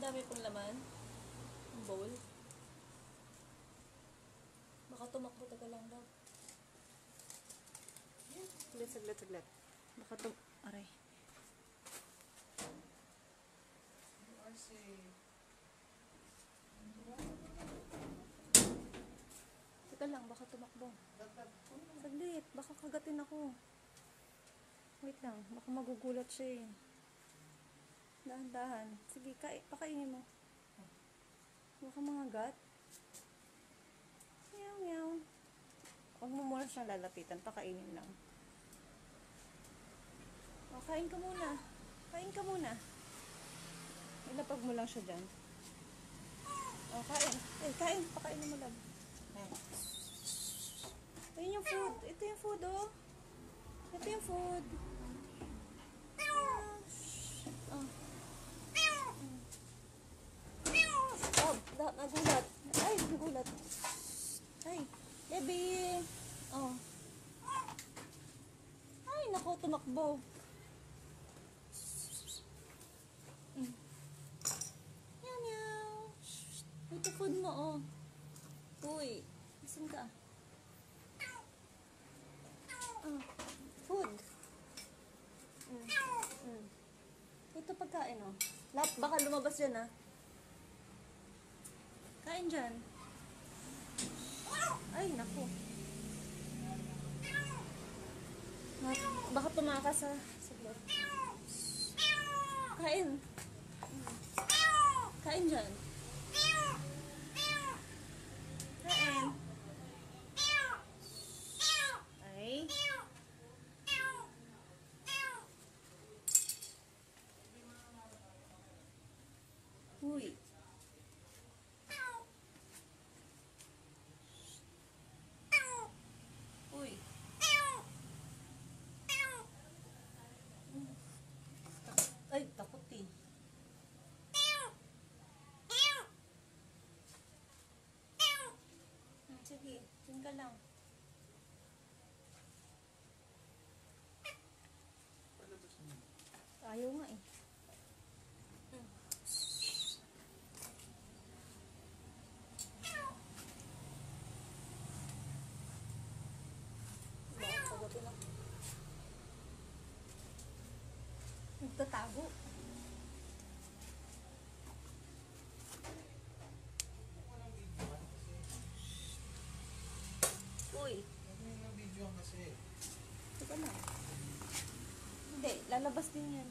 Ang dami pong laman. Ang bowl. Baka tumakbo, taga lang daw. Saglit. Baka aray. Teka lang, baka tumakbo. Saglit, baka kagatin ako. Wait lang, baka magugulat siya eh. Dahan-dahan. Sige, pakainin mo. Baka mga gat. Meow. Huwag mo muna siyang lalapitan, pakainin lang. O, kain ka muna. Ilapag mo lang siya dyan. O, kain. Kain. Pakainin mo lang. Ayun yung food. Ito yung food, oh. Ito yung food. Oh. Nagulat. Ay, nagulat. Ay, baby. Oh. Ay, naku, tumakbo. Meow. Ito food mo, oh. Uy, isin ka. Food. Ito pagkain, oh. Baka lumabas yan, ah. Kain dyan. Ay, naku. Baka tumakas, ha. Saglit. Kain. Kain dyan. Kain. Ay. Uy. Uy. Ay, takot eh. Sige, dyan ka lang. Ayaw nga eh. Nagtatago. Uy. Ano yung video kasi? Teka na. Hindi, lalabas din yan.